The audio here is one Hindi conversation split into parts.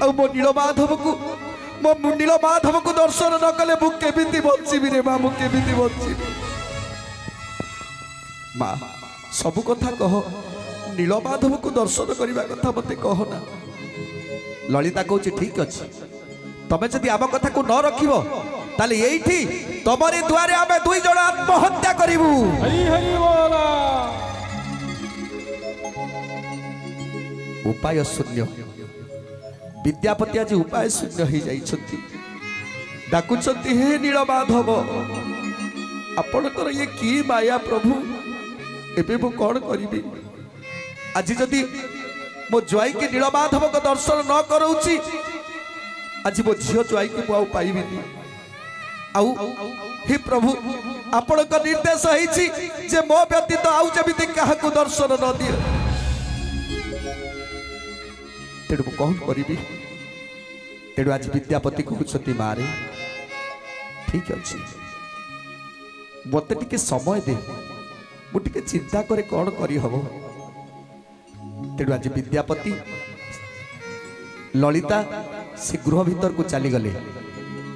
मो नीलमाधव को मो नीलमाधव को दर्शन न कले मु केमिति बचिबी रे मां मु केमिति बचिबी मां सब कथा कह नीलमाधव को दर्शन करने कथा मत कहना। ललिता कहूँ ठीक अच्छे तमें जदि आम कथा को न रखिब ताले यही तमरी द्वारे आम दुई जन आत्महत्या करिबू। उपाय शून्य विद्यापति आज उपाय शून्य हो जाइछंती डाकुछंती हे नीलमाधव आपणकर ये की माया प्रभु एबे मु कौन करिबी आज जदि मो ज्वाई के नीलमाधव को दर्शन न करोची आज मो झील ज्वाई के मुझे पाइबिनी आउ हे प्रभु आपण का निर्देश है जे मो व्यतीत आउ जमी क्या दर्शन न दिए तेणु मु कौन करी तेणु आज विद्यापति कहते मारे ठीक अच्छे मत टे समय दे मुझे चिंता करे कौन करी हबो। तेणु आज विद्यापति ललिता से गृह भीतर को चली गले।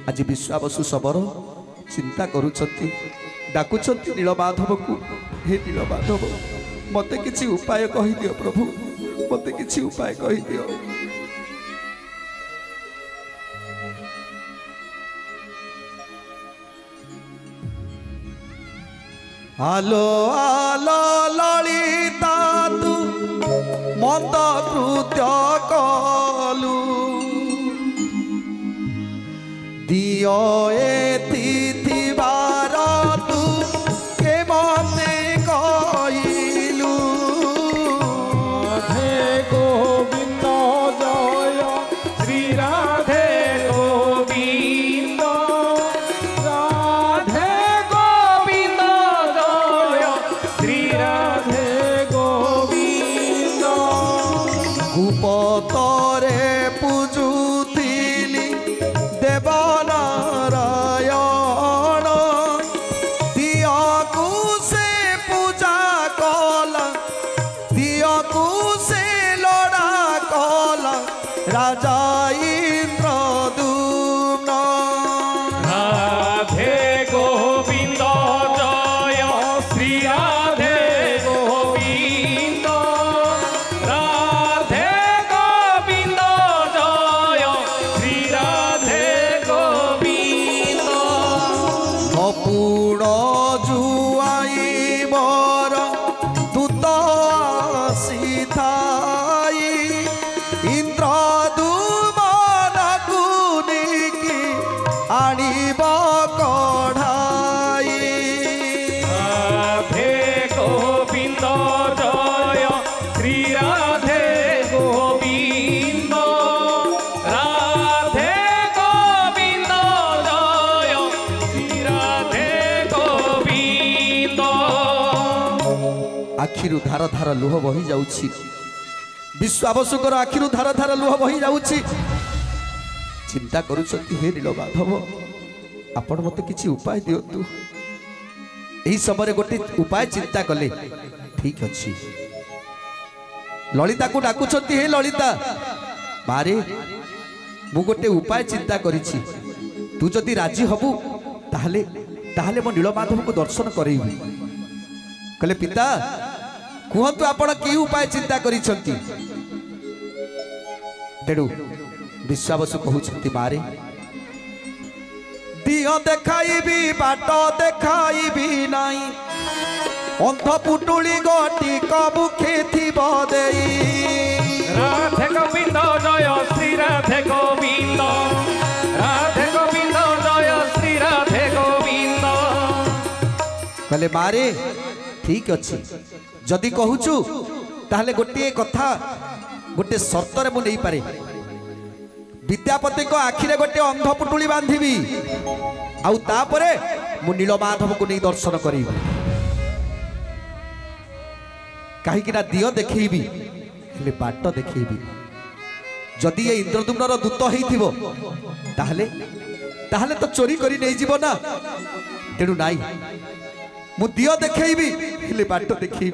आज विश्वावसु सबर चिंता करुछंती डाकुछंती नीलमाधव को हे नीलमाधव मते किछि उपाय कहि दियो प्रभु मते किछि उपाय कहि दियो। आलो आलो ललिता तू मंद कृत्य कलु दियो एति बार तू के मते कइलु राधे गोविंद जय श्री राधे गोविंद राधे गोविंद जय श्री राधे गोविंद गुपतरे पूजुतिली देवनारायण दियकु से पूजा कला दियकु से लड़ा कला राजा इंद्रदुम्न राधे गोविंद जय श्री राधे गोविंद राधे गोविंद जय श्री राधे गोविंद अपूर्ण जुआई मोर दूत आसी इंद्रदुम्न कुनिकी आनिब कढ़ाई राधे गोविंद जय श्री राधे गोविंद राधे गोविंद जय श्री राधे गोविंद। आखिरु धार धार लुह बही जाउछि विश्वावसुकर आखिरु धार धार लुह बही जाउछि चिंता करुछंती हे नीलमाधव आपण मते किछि उपाय दियंतु। एही समय गोटे उपाय चिंता कले ठीक अछि ललिता को डाकुछंती हे ललिता मारे मु गोटे उपाय चिंता करिछि तू जदि राजी हबु ताहले ताहले मो नीलमाधव को दर्शन करैबी। कहले पिता कहतु आपण कि उपाय चिंता करिछंती। तेणु विश्वावसु कहउछंती मारे दियो देखाइबी बाट देखाइबी नाई अंध पुटुली गोटी कबुखे थिब देई राधे गोविंद जय श्री राधे गोविंद राधे गोविंद जय श्री राधे गोविंद। कहले मारे ठीक अच्छे जदि कहूचु ताहले गोटे कथा गोटे सर्तरे मु नहीं पारे विद्यापति को आखिरे गोटे अंध पुटुली बांधिबी आउ तापरे मु नीलमाधव को नहीं दर्शन करीबी कहीं दियो देखी बाट देखी जदि ये इंद्रदुम्नर दूत हो ताहले तो चोरी करी नहीं जीव ना तेणु नाई मु दियो देखी हेले बाट देखी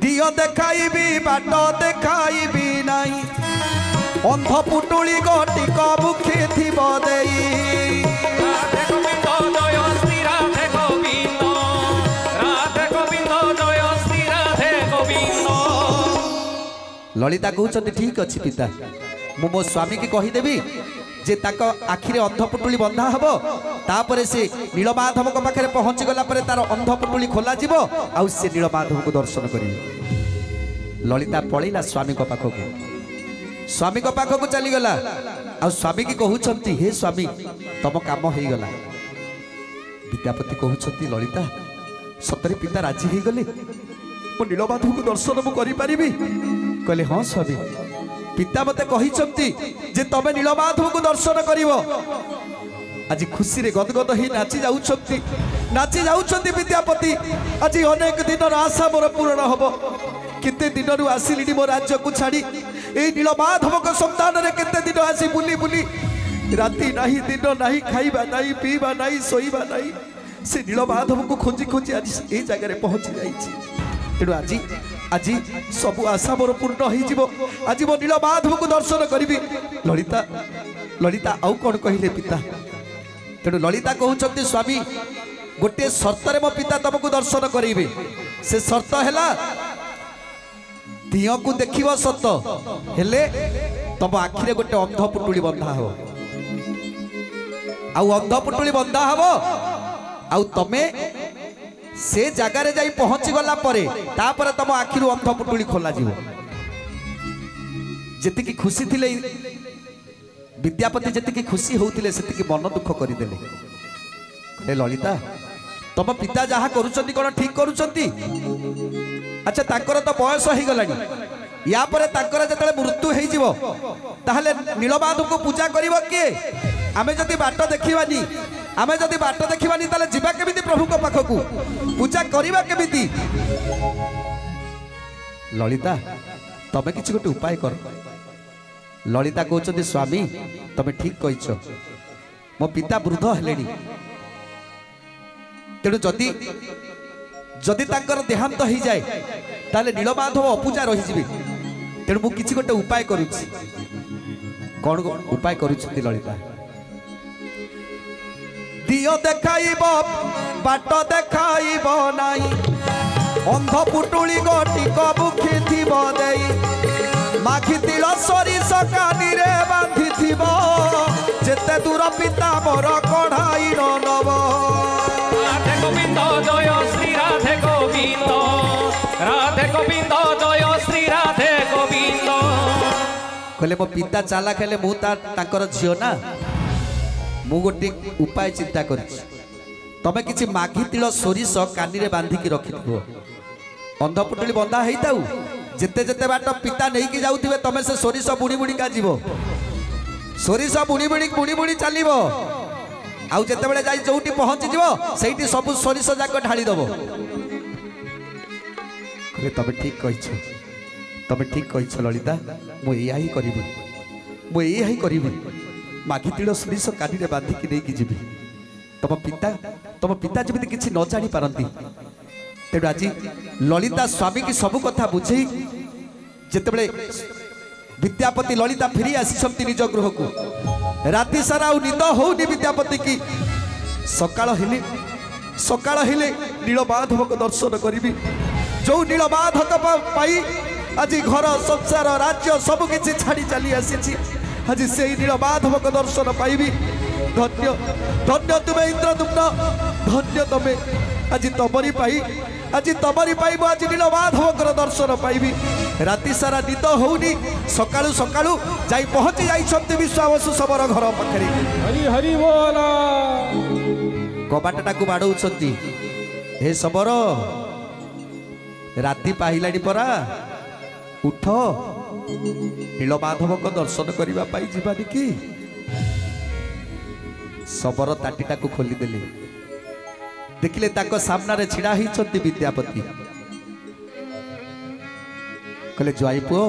दियो देखाइबी बाट देखाइबी नाई अंध पुटुली गटिक मुखे थिब देई राधे गोविंद जय श्री राधे गोविंद राधे गोविंद जय श्री राधे गोविंद। ललिता कहते ठीक अच्छे पिता मु मो स्वामी की कहीदेवी जे ताक आखिरे अंध पुटुली बंधा हबो तापरे से नीलमाधव पाखे पहुंची गला परे तार अंध पुटुली खोला जीवो आउ से नीलमाधव को दर्शन करिवे। ललिता पळैला स्वामी को पाखक स्वामी को पाखक चली गला आ स्वामी की कहउछंती हे स्वामी तम काम हो गला। विद्यापति कहउछंती ललिता सतरे पिता राजी हो गले मो नीलमाधव को दर्शन मु करि परिबी कहले हाँ स्वामी पिता मते कहिछंती जे तमे नीलमाधव को दर्शन करिवो। आज खुशी रे गदगद ही नाची जाउछंती विद्यापति आज अनेक दिन आशा मोर पूर्ण हबो केते दिन रु आसिलिनी मो राज्य को छाड़ी ए नीलमाधव को संतान रे केते दिन आसी बुली बुली राती नाही दिन नाही खाइबा नाही पीबा नाही सोइबा नाही से नीलमाधव को खोजी खोजी आज ए जगह रे पहुंची जाईछि। तेणु आज सब आशा मोर पूर्ण हो आज मो नीलमाधव को दर्शन करी। ललिता ललिता आउ कौन कहले पिता तेणु ललिता कहते स्वामी गोटे शर्त मो पिता तुमको दर्शन करेंगे से शर्त है दिह को देखिव सत हेले तुम आखिरे गोटे अंध पुटुली बंधा हो आउ अंध पुटुली बंधा हो आउ तमे से जगार जाई पहुंची गला परे तापर तुम आखिरु अंध पुटुली खोला जीव। जेतिकी खुशी थिले विद्यापति जेतिकी खुशी होउतिले सेतिकी मन दुख करिदेले। कहले ललिता तुम पिता जहा करूचंती कोन ठीक करूचंती अच्छा ताकर तो बयस हो गलानी या परे ताकर जतले मृत्यु हेई जीवो ताहले नीलमाधव को पूजा करिवो किए आमे जदी बाट देखिबानी आमे जदी बाट देखिबानी ताले जीवा केमिति प्रभु को पाखकू पूजा करिबा केमिति। ललिता तमे किछि गोटे उपाय कर। ललिता कहउछथि स्वामी तमे ठीक कहिछ मो पिता वृद्ध हेलेनी तेणु जदि जदि ताकर देहांत हो जाए ताले नीलमाधव अपूजा रही जिवे तेणु मु किछि गोटे उपाय करूछि। कौन उपाय करूछथि ललिता दियो देखाइब बाट देखाइब नाई अंध पुटुली गटिक मुखी थिब देई माखी तिल सरिष कानी रे बांधी थिब जेते दूर पिता मोर कढ़ाई नब। राधे गोविंद जय श्री राधे गोविंद राधे गोविंद जय श्री राधे गोविंद। कहले मो पिता चाला खेले मु ताकर झियो ना मु गोटे उपाय चिंता करिछि तमे किछि माघी तिल सोरिष कानी रे बांधी की रखिथबो अंध पुटुली बंधा हेइताउ जेते जेते बाट पिता नहीं की जाउथिबे तमे से सोरिष बुणी बुणी का जीवो सोरिष बुणी बुणी चलीबो आउ जेते बेले जाई जोउटी पहुंची जीवो सेठी सब सोरिष जाक ढाली दबो। कहले तमे ठीक कहिछ ललिता मु एया ही करिबि माघी तिल सोरिष कानी रे बांधी की नहीं की जीवी तम पिता जमी किसी न जानी पारती तेणु आज ललिता स्वामी की सब कथा बुझे जितेबले विद्यापति ललिता फेरी आसी निज गृह को राति सारा निद होनी विद्यापति की सकाळ हेले नीलमाधव को दर्शन करी जो नीलमाधव पाई आज घर संसार राज्य सब किसी छाड़ी चली आसी आज से नीलमाधव को दर्शन पाइबी धन्य धन्य तुम्हें इंद्रदुम्न धन्य तमे आज तमरी पाई आज नीलमाधव को दर्शन पाइबी राति सारा निद होनी सकाळु सकाळु जाई पहुंची जाइछन्ति विश्वावसु सबर घर पाखरे हरि हरि बोल कबाटा को बाडौछन्ति हे सबर राति पाहिलानी परा उठ नीलमाधव को दर्शन करबा पाई जीवानी की सबर ताटीटा को खोली देले देखिले ताको सामना रे छिड़ा हिचंती विद्यापति कहले जय पुओ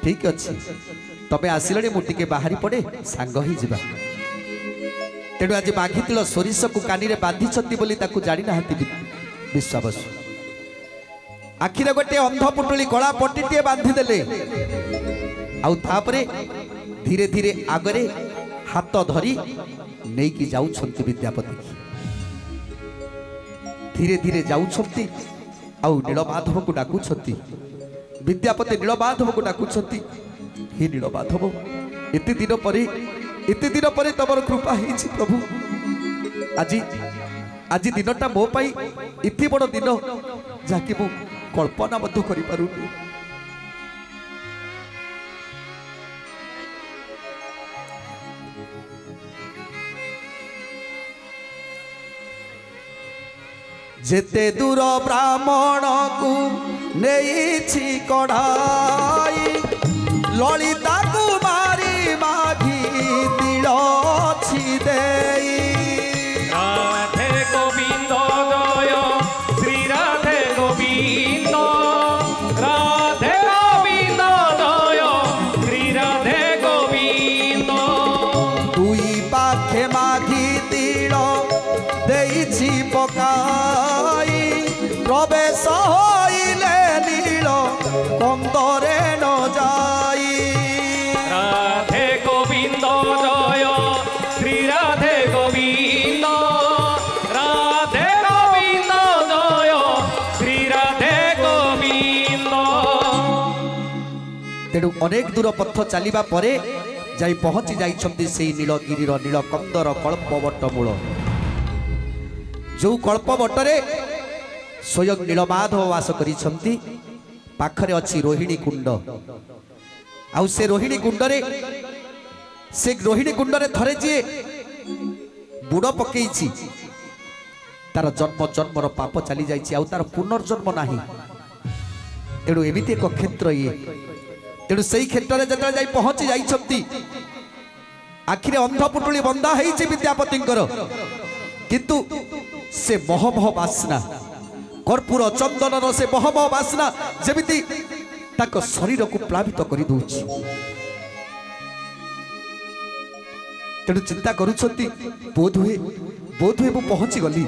ठीक अछि तबे आसिलणी मु टिके बाहरी पड़े सांग ही जिबा तेणु आज माघी तिल सोरिष को कानी रे बांधी छंती बोली ताको जानि नाहंती विश्वास आखिरे गोटे अंध पुटुली कला पट्टीटे बांधी देले आउ तापरे धीरे धीरे आगरे हाथ धरी नहीं कि जाउछंती विद्यापति धीरे धीरे जाउछंती आउ नीलमाधव को डाकुछंती विद्यापति नीलमाधव को डाकुछंती हे नीलमाधव एते दिन पर तमर कृपा ହେଇଛି प्रभु आज आज दिनटा मो पाई इति बड़ दिन जाकि मु कल्पना मध्य करि पारुनी जेते दूर ब्राह्मण को नेइछि कढ़ाई ललिता कुमारी माघी तिल छिदेई राधे गोविंद जय श्री राधे गोविंद राधे गोविंद जय श्री राधे गोविंद दुई पाखे माघी तिल देइछि पकाई प्रवेश होइले नील कंदरे न जाई राधे गोविंद जय श्री राधे गोविंद राधे गोविंद जय श्री राधे गोविंद तेणु अनेक दूर पथ चलिबा परे जाई पहुंची जाइछंती सेई नीलगिरिर नीलकंदर कल्पवट मूल जो कल्पवटरे स्वयं नीलमाधव वास करिछंती पाखरे अछि रोहिणी कुंड आउ से रोहिणी कुंडरे थरे जे बुड़ पकेइछि तार जन्म जन्मर पाप चली जाइछि आउ तार पुनर्जन्म नाही तेणु एमिति एक क्षेत्र ये तेणु सेई क्षेत्र रे जतरा जाई पहुंची जाइछंती आखिरे अंधपुटुली बंदा हेइछि विद्यापतिंकर किंतु से महमह बासना कर्पूर चंदनर से महमह बासना जेमिति ताक शरीर को प्लावित करि दउछि तेणु चिंता करुछंती बोध हुए मु पहुंची गली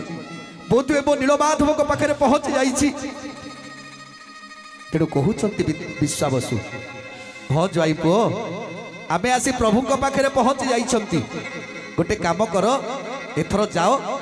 बोध हुए मो नीलमाधव को पाखरे पहुंची जाइछि तेणु कहउछंती विश्वावसु हाँ जाई पुओ आमे आसी प्रभु को पाखरे पहुंची जाइछंती गोटे काम कर एथर जाओ